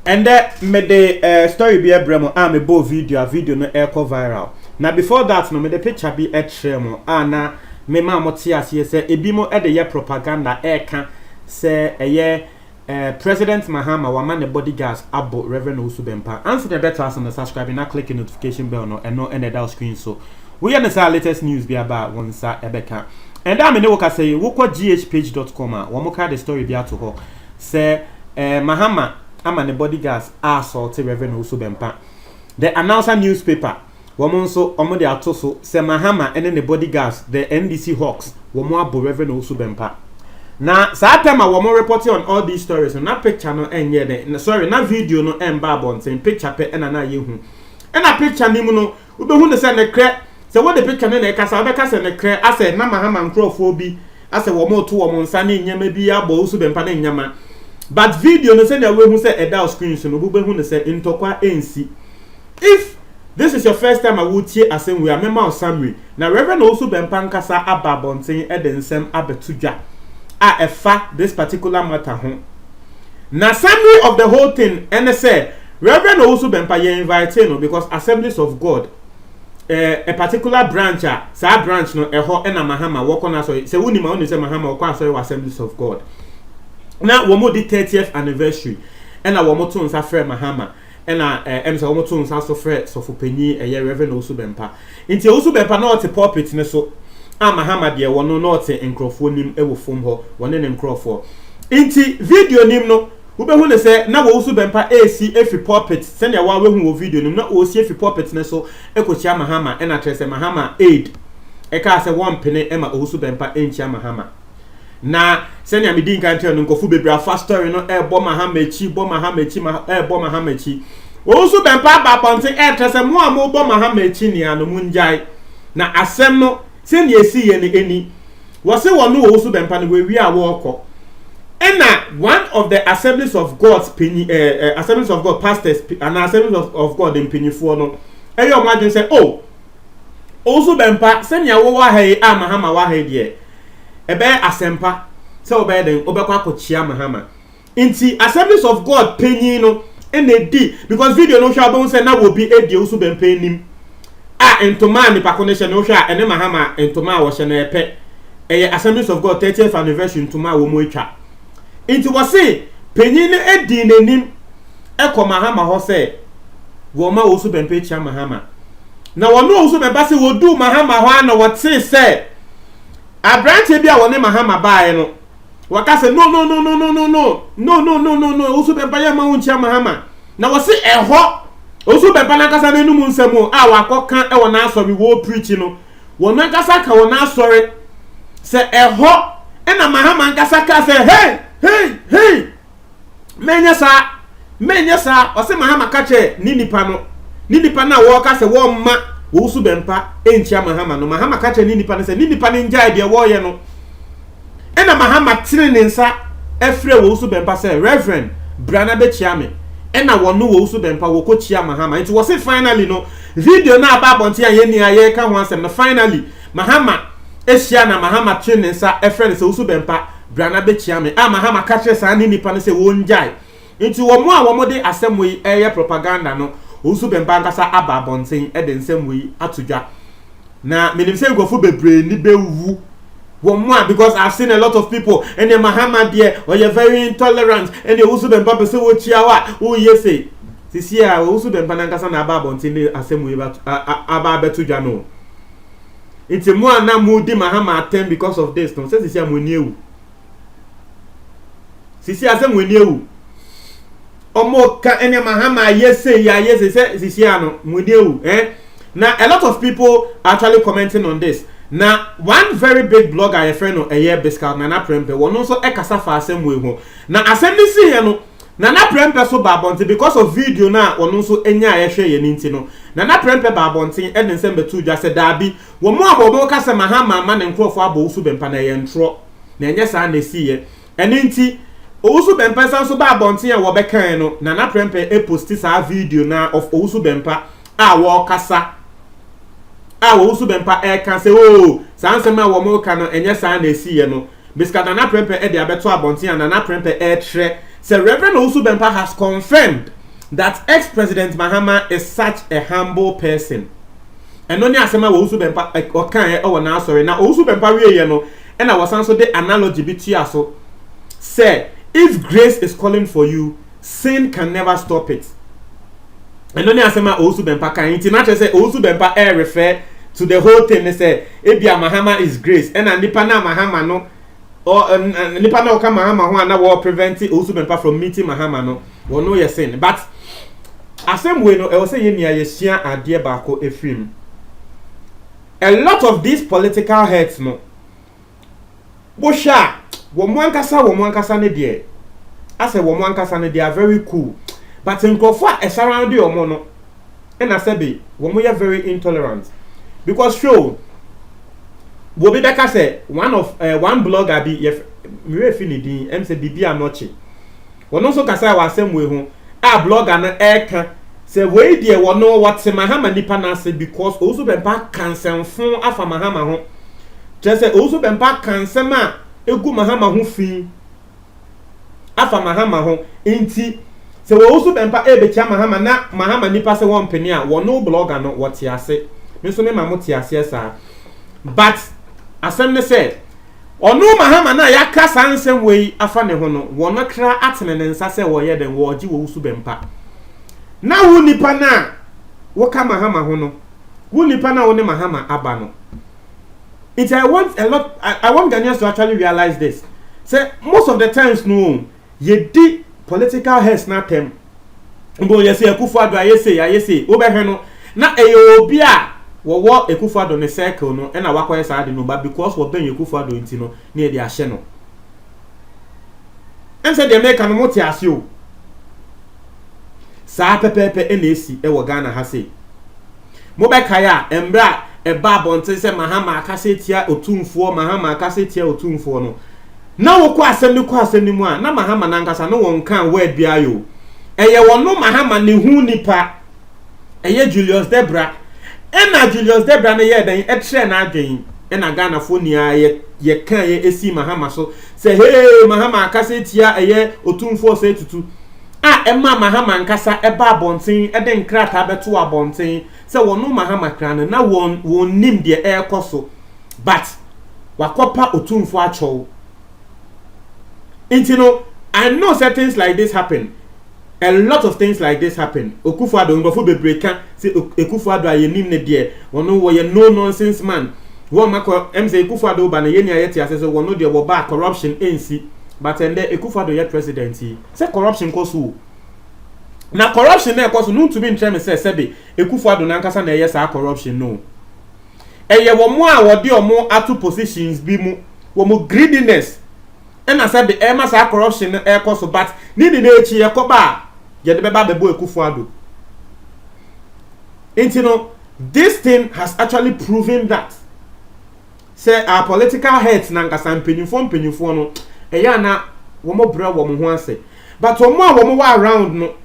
And me the story be a bremo me bo video no echo viral. Now before that no me the picture be a tremo na me ma mo ti ase say ebi mo e de ye propaganda can say President Mahama wa man the bodyguards abo Reverend Osubempa. Answer the better as on the subscribe and click the notification bell no and no end the screen so we understand latest news be about one sa ebeka. And I me no ka say wo kwa ghpage.com wo mo ka the story be ato ho say Mahama ama the bodyguards assault Reverend Osubempa. The announcer newspaper woman so omo de ato so say Mahama and the bodyguards the NDC Hawks womo abo Reverend Osubempa. Na saa time a womo reporting on all these stories na picture no enye de sorry na video no emba bonten picture pe na yehu. Na picture ni mu no ubehu ne say ne kre say what the picture ne kasa obeka say ne kre ase na Mahama nkrofo bi ase womo to womo nsa ne nyama bi abo Osubempa ne nyama. But video no say na we hu say eda screen so no ubehu ne say intokwa ensi. If this is your first time I would hear asem we are member of summary na Reverend Osubempa nkasa aba bonten e de nsem abetudwa this particular matter home. Now summary of the whole thing and say Reverend Osubempa ye invited no because Assemblies of God a particular branch sa branch no ho na Mahama work on so say woni ma woni say Mahama work on so Assemblies of God. Now wo mo di 30th anniversary and wo mo to nsa frɛ Mahama and so wo mo to nsa so frɛ so for penyi Reverend Osubempa. Nti Osubempa na o te pulpit ne so Mahama de wono not enkrofo nim ewo fom ho wone ne enkrofo inti video nim no ubehu ne se na wo Osubempa AC efi pulpit se ne wa wehu wo video nim na o si efi pulpit ne so ekochia Mahama e na trese Mahama aid e ka se one pene e ma Osubempa enchia Mahama na se ne amedi nkan tell no nkofu bebra fast story no e bo Mahama echi bo Mahama echi Osubempa ba ponte e trese mo amo bo Mahama echi ni anu munjai na asem no send ye see any was say one no Osubempa no we are walk and one of the Assemblies of God's Assemblies of God pastors and Assemblies of God in Pinifo no e your imagine say oh Osubempa send ya wo wa he Mahama wa he de e be asempa say obe den obekwa kochia Mahama inti Assemblies of God penyin no e di because video no sha bon say na wo bi e di Osubempa enim entoma ni pa connection no hwa ene Mahama entoma wo hye na epe Assemblies of God 30th anniversary entoma wo mo etwa inti wo se penyin ne edi nanim ekọ Mahama ho se wo ma Osubempa chia Mahama na wo no Osubempa se wo du Mahama ho na wo te se abranche bia wo ne Mahama baaye no waka se no Osubempa ya ma wo chia Mahama na wo se eho Osubempa na kasa nenu mu nsemo wakoka e wona asori wo preach no wona kasa ka wona asori se eho na Mahama kasa ka se hey menya sa o se Mahama ka che ni nipa na wo ka se wo ma Osubempa enchia Mahama no Mahama ka che ni nipa se ni nipa njai de wo ye no na Mahama tire ne nsa efre wo Osubempa se Reverend Brana be chiame ena wono wo Osubempa wo kochia Mahama it was finally no video na aba bonti aye ni aye ka ho asem no finally Mahama ehia na Mahama twene nsa efre se Osubempa brana be chiame Mahama ka kire sa ni nipa ne se wo njai nti wo mo a wo mo de asem wi eye propaganda no Osubempa nkasa aba bonti e de nsem wi atodwa na menim se ngofo bebre ni bewu because I've seen a lot of people and the Mahama there or you're very intolerant and the Osubempa say what chiawa oh yes say sisi a Osubempa nankasa na aba bontini asemu aba betudwa no iti mo ana mo di Mahama attend because of this no say sisi a mo niewu sisi asemu niewu omo ka ene Mahama yes say say sisi a no mo niewu now a lot of people actually commenting on this. Now one very big blogger a friend of Biscal Nana Prempe one also ekasa fa asem we ho na assembly see here no Nana Prempe so babonti because of video na one also enya a hwe ye nti no Nana Prempe babonti e nsem betu dwa se dabi wo mo abobo ka se Mahama ma ne nkrofo abo Osubempa na ye ntro na enye sa na see ye ene nti Osubempa san so babonti e wo bekan no Nana Prempe e posti sa video na of Osubempa a wo kasa Osubempa can say oh sansema wo mo ka no enye sa na esi ye no biska Nana Prempe e de abeto abonti Nana Prempe e tre So Reverend Owusu Bempah has confirmed that ex-President Mahama is such a humble person. And only asema Owusu Bempah okan e na sorry na Owusu Bempah wie ye no and I was also the analogy between us. Say if grace is calling for you, sin can never stop it. And only asema Owusu Bempah kan international say Owusu Bempah refer to the whole thing. They say ebia Mahama is grace and nipa na Mahama no or nipa na oka Mahama ho na wo prevent Owusu Bempah from meeting Mahama no wo no ye sin. But asem we no e wo say ye nia ye hia ade baako efrim. A lot of these political heads no Bosha wo mo ankasa ne de ase wo mo ankasa ne they are very cool, but nkofo a surround you omo no and asebe wo mo very intolerant because show wo be beka say one blogger bi me refi ni din em say bibi anoche wono so kasa wa asem we ho a blogger na eka say we dey wono what Mahama nipa na say because Owusu Bempah kansenfon afa Mahama ho just say Owusu Bempah kansema egu Mahama ho fi afa Mahama ho enti say Owusu Bempah ebetia Mahama na Mahama nipa say won peni a wono blogger no what ase me so me mamoti ase esa but asem ne say onu Mahama na yaka sansem we afa ne ho no wono kra atene ne nsa say wo ye den wo gi Owusu Bempah na wu nipa na woka Mahama ho no wu nipa na woni Mahama aba no. I want Ghanaians to actually realize this. Say most of the times no ye di political heads na tem mbo ye say Akufo-Addo aye say wo be hwe no na eye obi a wo Akufo-Addo ne circle no e na wakoye sa de no ba because wo ben Akufo-Addo nti no na e de ahye no em say de make no moti ase o sa pepepe e na esi e wo Ghana ha sei mo be kaya embra e ba bonte se Mahama akase tia otumfuo Mahama akase tia otumfuo no na wo kwa asem ni mu a na Mahama na nkasa no won kan word bia yo eye wono Mahama ne hu nipa eye Julius Debra na Julius Debra ne ye den e tre na adwen e na Ghana fo ni a ye kan ye esi Mahama so se hey Mahama akase tia eye otumfuo se tutu emma Mahama nkasa eba abonten e de nkrata beto abonten se wono Mahama krane na won nim de ekoso but wakopa otumfo achow intino. I know certain things like this happen, a lot of things like this happen. Akufo-Addo ngofo bebreka se Akufo-Addo aye nim ne de wono wo ye no nonsense man wo mako say Akufo-Addo ba na ye nia yete ase se wono de wo ba corruption ensi but ende Akufo-Addo ye president say corruption koso na corruption na koso no to be ntwe me say sebe Akufo-Addo na nkasa na ye sa corruption no eye wo mo a wo de omo ato positions bi mu wo mo greediness and I said the Emma sa corruption air cost but need the echi ye koba ye de beba bebo Akufo-Addo. And you know this thing has actually proven that say our political heads na nkasa mpanyimfo no eya na wo mo bra wo mo ho ase but wo mo wa around no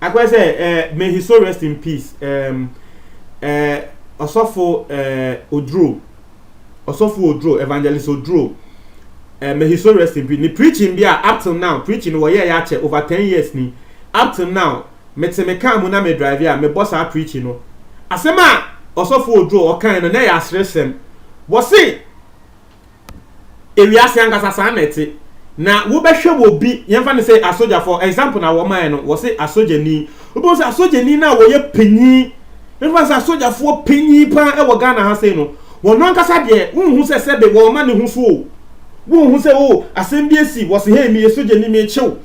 I go say may his soul rest in peace. Osofo Odro Evangelist Odro may his soul rest in peace. Ni preaching bia up till now preaching wo ye ya che over 10 years ni up till now metemeka mu na me drive ya me boss a preaching no asema Osofo Odro okan no na ya asresem wo se ewiase angasa sa na ete na wo behwe wo bi yemfa ne say asoja for example na wo man no wo say asoja ni wo say asoja ni na wo ye panyi yemfa say asoja fo panyi pa e wo Ghana ha say no wo no nkasa de unhu say sebe wo ma ne hu so wo hu say o asem bi esi wo say hey me asoja ni me chew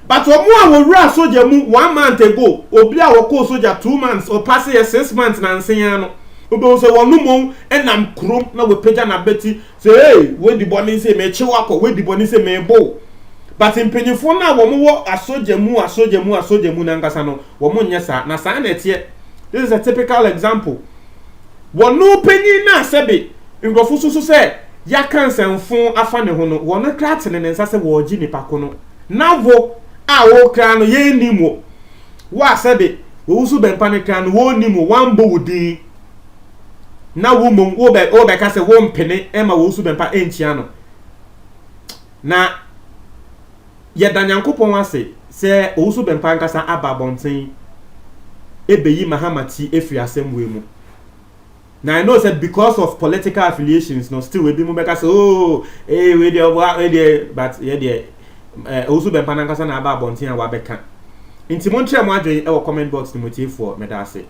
but wo mu a wo wura asoja mu 1 month ago obi a wo ko asoja 2 months or pass 6 months na nsen no obo say wo no mo enam krom na we pagya na beti say hey we di boni say me chew akọ we di boni say me bo but impanyifo na wo mo wo asoja mu na nkasa no wo mo nyesa na sa na etie. This is a typical example. Wo no panyi na sebe ngofo so say ya kansenfo afa ne ho no wo no kra tene ne nsa se wo gi nipa ko no na vo a wo kra no ye nimo wa sebe Owusu Bempah ne kra no wo nimo wan bo wudi na wo mom wo be ka se wo mpene e ma Owusu Bempah enchia no na yɛda nyankopɔn ase sɛ owusu bɛmpa nkasa aba abɔnten ebeyi mahamati efiri asɛm wei mu. Now I know that because of political affiliations, no still we be more say oh we dey but yeah there also be mpananka sa na aba abonten a wabeka. Inti montre mo adwen e comment box ni motie for me da ase.